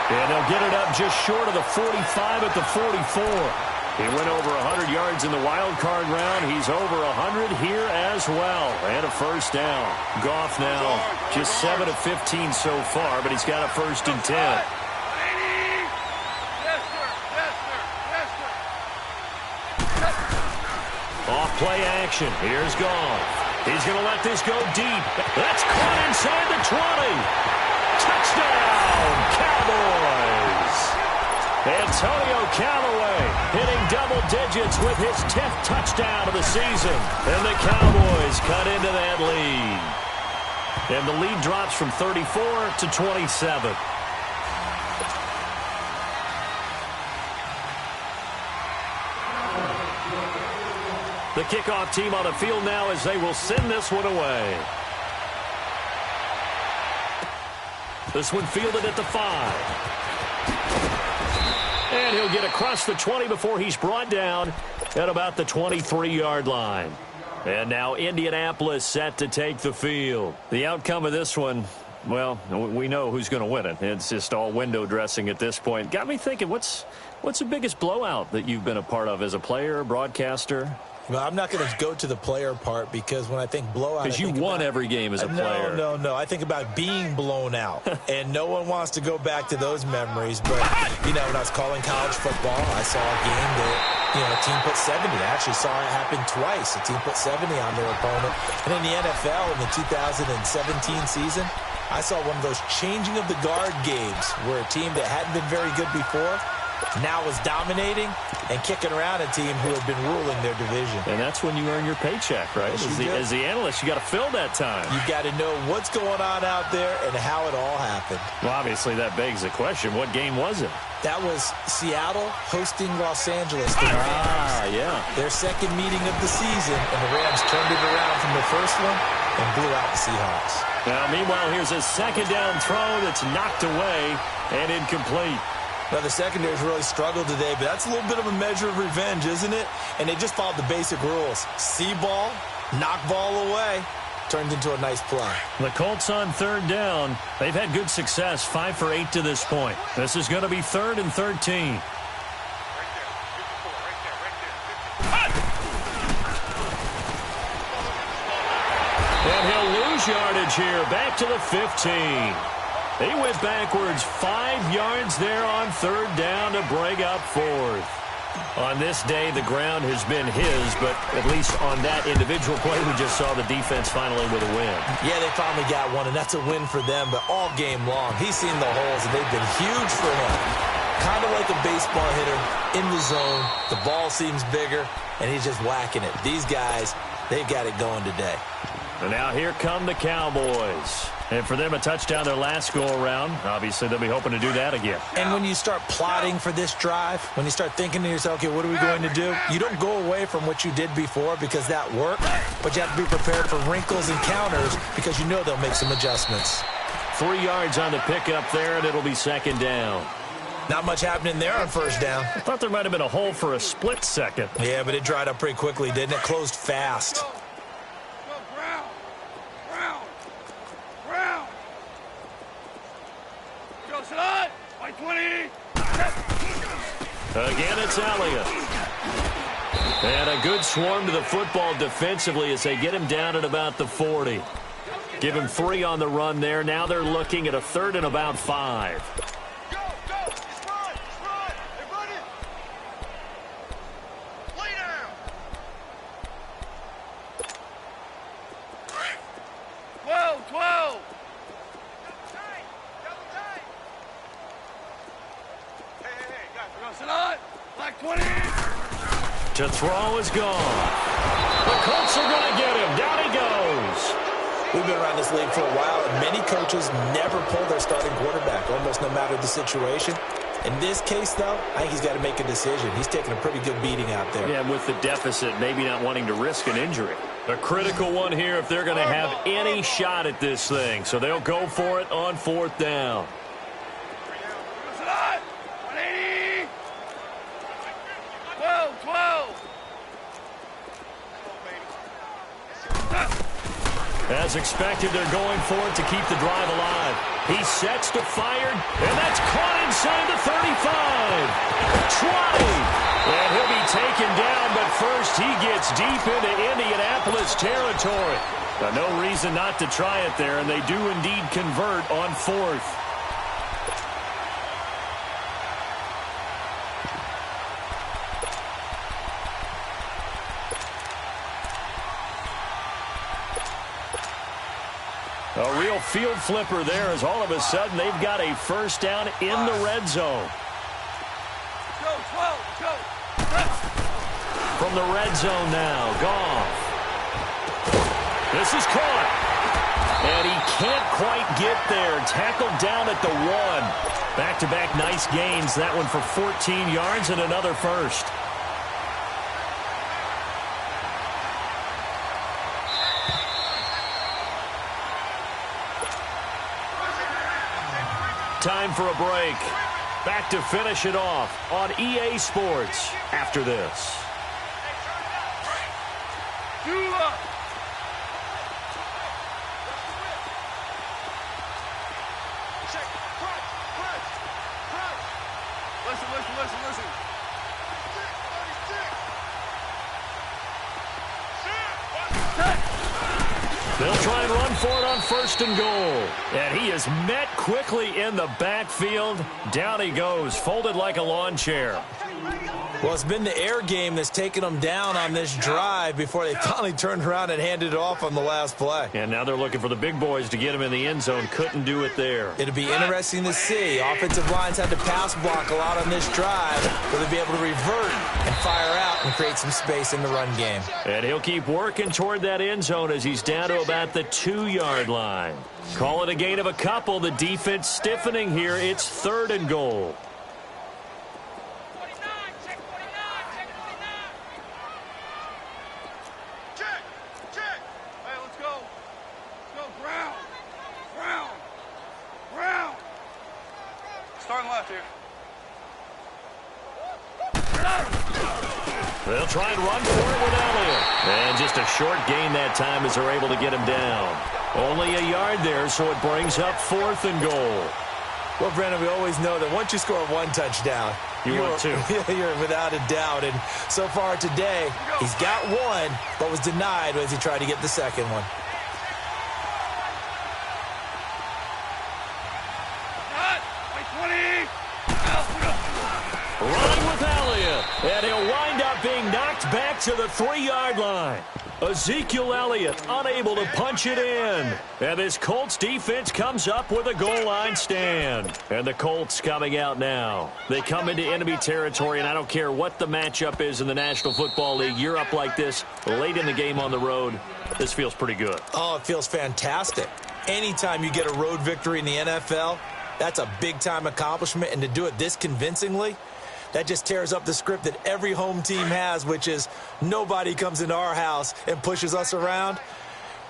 And they'll get it up just short of the 45 at the 44. He went over 100 yards in the wild card round. He's over 100 here as well. And a first down. Goff now just 7 of 15 so far, but he's got a 1st and 10. Off play action. Here's Goff. He's going to let this go deep. That's caught inside the 20. Touchdown, Cowboys. Antonio Callaway hitting double digits with his 10th touchdown of the season. And the Cowboys cut into that lead. And the lead drops from 34 to 27. The kickoff team on the field now as they will send this one away. This one fielded at the 5. And he'll get across the 20 before he's brought down at about the 23-yard line. And now Indianapolis set to take the field. The outcome of this one, well, we know who's going to win it. It's just all window dressing at this point. Got me thinking, what's the biggest blowout that you've been a part of as a player, broadcaster? Well, I'm not going to go to the player part because when I think blowout, because you won every game as a player. No. I think about being blown out, and no one wants to go back to those memories. But, when I was calling college football, I saw a game that, a team put 70. I actually saw it happen twice. A team put 70 on their opponent. And in the NFL in the 2017 season, I saw one of those changing of the guard games where a team that hadn't been very good before now was dominating and kicking around a team who had been ruling their division. And that's when you earn your paycheck, right? As the analyst, you got to fill that time. You got to know what's going on out there and how it all happened. Well, obviously, that begs the question, what game was it? That was Seattle hosting Los Angeles. The Rams. Yeah. Their second meeting of the season, and the Rams turned it around from the first one and blew out the Seahawks. Now, meanwhile, here's a second down throw that's knocked away and incomplete. Now, the secondary's really struggled today, but that's a little bit of a measure of revenge, isn't it? And they just followed the basic rules. See ball, knock ball away. Turned into a nice play. The Colts on third down. They've had good success, 5 for 8 to this point. This is going to be 3rd and 13. And he'll lose yardage here, back to the 15. He went backwards 5 yards there on third down to break up 4th. On this day, the ground has been his, but at least on that individual play, we just saw the defense finally with a win. Yeah, they finally got one, and that's a win for them, but all game long, he's seen the holes, and they've been huge for him. Kind of like a baseball hitter in the zone. The ball seems bigger, and he's just whacking it. These guys, they've got it going today. And now here come the Cowboys. And for them, a touchdown their last go-around. Obviously, they'll be hoping to do that again. And when you start plotting for this drive, when you start thinking to yourself, okay, what are we going to do? You don't go away from what you did before because that worked, but you have to be prepared for wrinkles and counters because you know they'll make some adjustments. 3 yards on the pickup there, and it'll be second down. Not much happening there on first down. I thought there might have been a hole for a split second. Yeah, but it dried up pretty quickly, didn't it? Closed fast. Again, it's Elliott. And a good swarm to the football defensively as they get him down at about the 40. Give him 3 on the run there. Now they're looking at a 3rd and about 5. Go! Just run! Hey, run it! Lay down! 12! Double tight! Hey, guys, we're gonna sit on. Black 20! To throw is gone. The Colts are going to get him. Down he goes. We've been around this league for a while, and many coaches never pull their starting quarterback, almost no matter the situation. In this case, though, I think he's got to make a decision. He's taking a pretty good beating out there. Yeah, with the deficit, maybe not wanting to risk an injury. A critical one here if they're going to have any shot at this thing. So they'll go for it on 4th down. Sit on! 180! 12! As expected, they're going for it to keep the drive alive. He sets to fire, and that's caught inside the 35. 20. And he'll be taken down, but first he gets deep into Indianapolis territory. No reason not to try it there, and they do indeed convert on 4th. A real field flipper there as all of a sudden they've got a first down in the red zone. Go! From the red zone now, Goff. This is caught. And he can't quite get there. Tackled down at the 1. Back-to-back nice gains. That one for 14 yards and another first. Time for a break. Back to finish it off on EA Sports after this. Listen. They'll try and run for it on 1st and goal. And he is met quickly in the backfield. Down he goes, folded like a lawn chair. Well, it's been the air game that's taken them down on this drive before they finally turned around and handed it off on the last play. And now they're looking for the big boys to get him in the end zone. Couldn't do it there. It'll be interesting to see. Offensive lines had to pass block a lot on this drive. Will they be able to revert and fire out and create some space in the run game? And he'll keep working toward that end zone as he's down to about the 2-yard line. Call it a gain of a couple. The defense stiffening here. It's 3rd and goal. They'll try and run for it with Elliott. And just a short gain that time as they're able to get him down. Only a yard there, so it brings up 4th and goal. Well, Brandon, we always know that once you score 1 touchdown, you're two. You're without a doubt. And so far today, he's got 1, but was denied as he tried to get the second one. Running with Elliott, and he'll wind up being knocked back to the 3-yard line. Ezekiel Elliott unable to punch it in. And this Colts defense comes up with a goal line stand. And the Colts coming out now. They come into enemy territory, and I don't care what the matchup is in the National Football League. You're up like this late in the game on the road. This feels pretty good. Oh, it feels fantastic. Anytime you get a road victory in the NFL, that's a big-time accomplishment. And to do it this convincingly, that just tears up the script that every home team has, which is nobody comes into our house and pushes us around.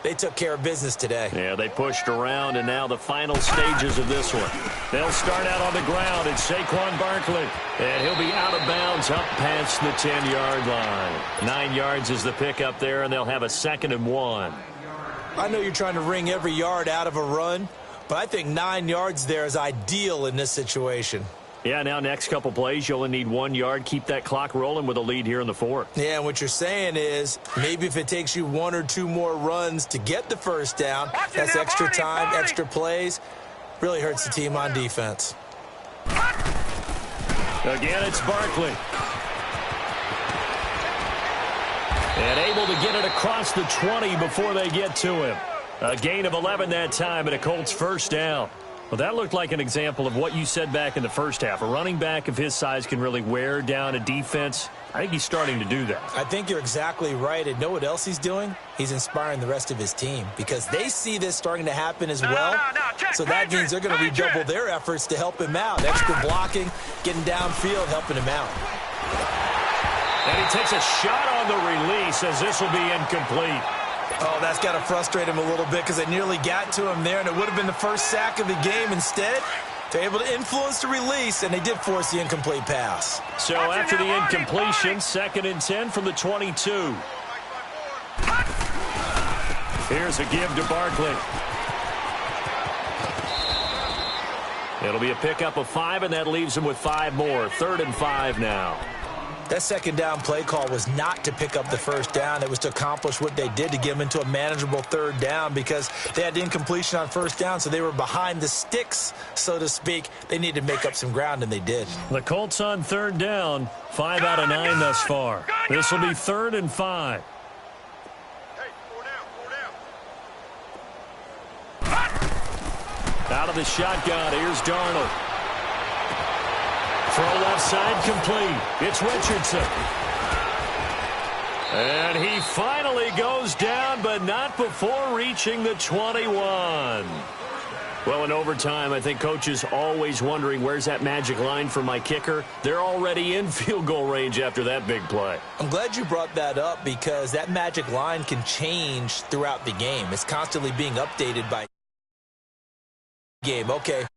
They took care of business today. Yeah, they pushed around, and now the final stages of this one. They'll start out on the ground. It's Saquon Barkley, and he'll be out of bounds up past the 10-yard line. 9 yards is the pickup there, and they'll have a 2nd and 1. I know you're trying to wring every yard out of a run, but I think 9 yards there is ideal in this situation. Yeah, now next couple plays, you only need 1 yard. Keep that clock rolling with a lead here in the 4th. Yeah, and what you're saying is maybe if it takes you 1 or 2 more runs to get the first down, that's extra time, extra plays. Really hurts the team on defense. Again, it's Barkley. And able to get it across the 20 before they get to him. A gain of 11 that time and a Colts first down. Well, that looked like an example of what you said back in the first half. A running back of his size can really wear down a defense. I think he's starting to do that. I think you're exactly right. And know what else he's doing? He's inspiring the rest of his team because they see this starting to happen as well. So that means they're going to redouble their efforts to help him out. Extra blocking, getting downfield, helping him out. And he takes a shot on the release as this will be incomplete. Oh, that's got to frustrate him a little bit because they nearly got to him there, and it would have been the first sack of the game. Instead, they're able to influence the release, and they did force the incomplete pass. So after the incompletion, 2nd and 10 from the 22. Here's a give to Barkley. It'll be a pickup of 5, and that leaves him with 5 more. 3rd and 5 now. That second down play call was not to pick up the first down. It was to accomplish what they did to get them into a manageable 3rd down because they had the incompletion on first down, so they were behind the sticks, so to speak. They needed to make up some ground, and they did. The Colts on 3rd down, 5 out of 9 thus far. This will be 3rd and 5. Out of the shotgun, here's Darnold. Throw left side complete. It's Richardson. And he finally goes down, but not before reaching the 21. Well, in overtime, I think coaches always wondering where's that magic line for my kicker. They're already in field goal range after that big play. I'm glad you brought that up because that magic line can change throughout the game. It's constantly being updated by game. Okay,